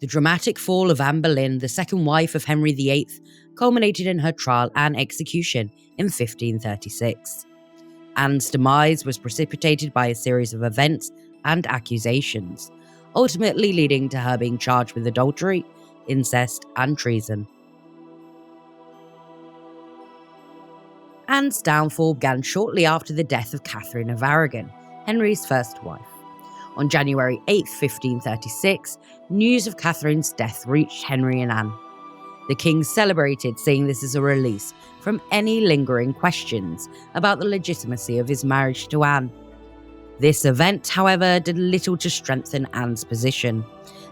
The dramatic fall of Anne Boleyn, the second wife of Henry VIII, culminated in her trial and execution in 1536. Anne's demise was precipitated by a series of events and accusations, ultimately leading to her being charged with adultery, incest, and treason. Anne's downfall began shortly after the death of Catherine of Aragon, Henry's first wife. On January 8, 1536, news of Catherine's death reached Henry and Anne. The king celebrated, seeing this as a release from any lingering questions about the legitimacy of his marriage to Anne. This event, however, did little to strengthen Anne's position,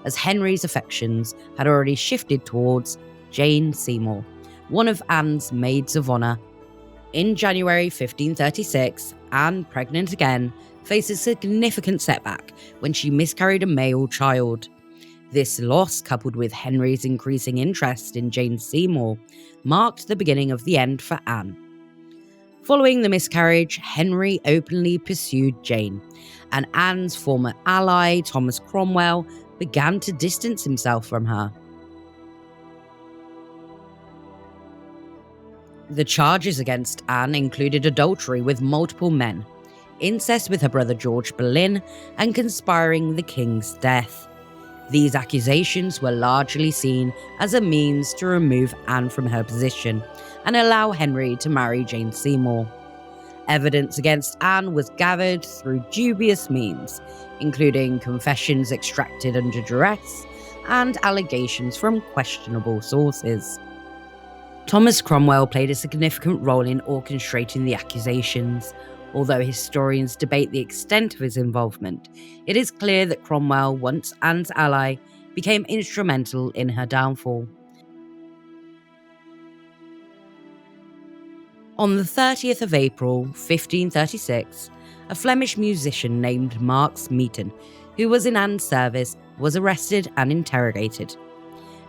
as Henry's affections had already shifted towards Jane Seymour, one of Anne's maids of honour. In January 1536, Anne, pregnant again, faced a significant setback when she miscarried a male child. This loss, coupled with Henry's increasing interest in Jane Seymour, marked the beginning of the end for Anne. Following the miscarriage, Henry openly pursued Jane, and Anne's former ally, Thomas Cromwell, began to distance himself from her. The charges against Anne included adultery with multiple men, incest with her brother George Boleyn, and conspiring the king's death. These accusations were largely seen as a means to remove Anne from her position and allow Henry to marry Jane Seymour. Evidence against Anne was gathered through dubious means, including confessions extracted under duress and allegations from questionable sources. Thomas Cromwell played a significant role in orchestrating the accusations. Although historians debate the extent of his involvement, it is clear that Cromwell, once Anne's ally, became instrumental in her downfall. On the 30th of April, 1536, a Flemish musician named Mark Smeaton, who was in Anne's service, was arrested and interrogated.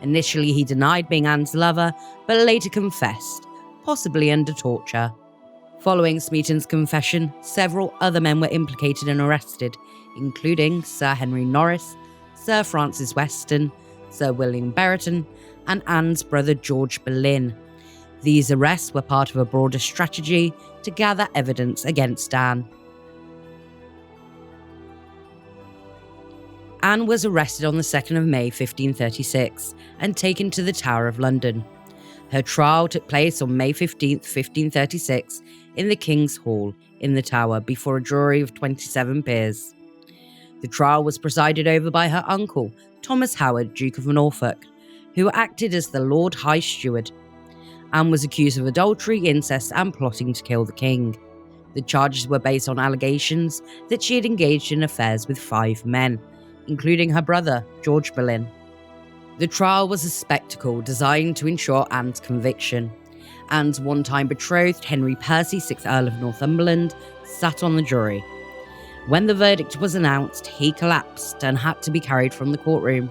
Initially, he denied being Anne's lover, but later confessed, possibly under torture. Following Smeaton's confession, several other men were implicated and arrested, including Sir Henry Norris, Sir Francis Weston, Sir William Brereton, and Anne's brother George Boleyn. These arrests were part of a broader strategy to gather evidence against Anne. Anne was arrested on the 2nd of May 1536 and taken to the Tower of London. Her trial took place on May 15, 1536, in the King's Hall in the Tower before a jury of 27 peers. The trial was presided over by her uncle, Thomas Howard, Duke of Norfolk, who acted as the Lord High Steward. Anne was accused of adultery, incest, and plotting to kill the king. The charges were based on allegations that she had engaged in affairs with 5 men, including her brother, George Boleyn. The trial was a spectacle designed to ensure Anne's conviction. Anne's one-time betrothed, Henry Percy, 6th Earl of Northumberland, sat on the jury. When the verdict was announced, he collapsed and had to be carried from the courtroom.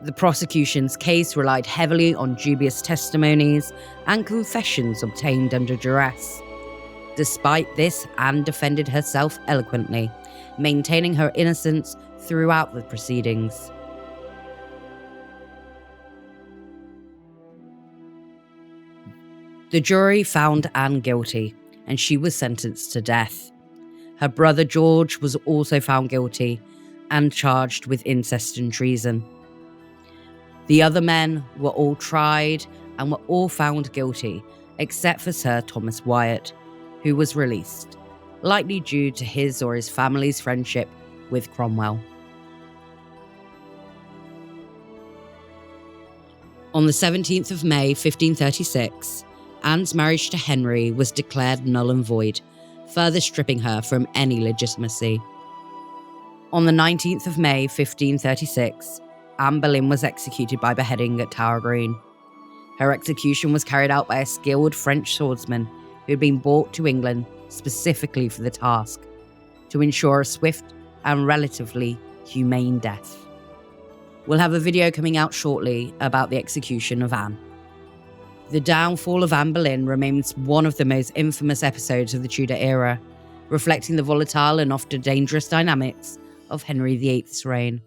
The prosecution's case relied heavily on dubious testimonies and confessions obtained under duress. Despite this, Anne defended herself eloquently, maintaining her innocence throughout the proceedings. The jury found Anne guilty, and she was sentenced to death. Her brother George was also found guilty and charged with incest and treason. The other men were all tried and were all found guilty, except for Sir Thomas Wyatt, who was released, likely due to his or his family's friendship with Cromwell. On the 17th of May, 1536, Anne's marriage to Henry was declared null and void, further stripping her from any legitimacy. On the 19th of May, 1536, Anne Boleyn was executed by beheading at Tower Green. Her execution was carried out by a skilled French swordsman who had been brought to England specifically for the task, to ensure a swift and relatively humane death. We'll have a video coming out shortly about the execution of Anne. The downfall of Anne Boleyn remains one of the most infamous episodes of the Tudor era, reflecting the volatile and often dangerous dynamics of Henry VIII's reign.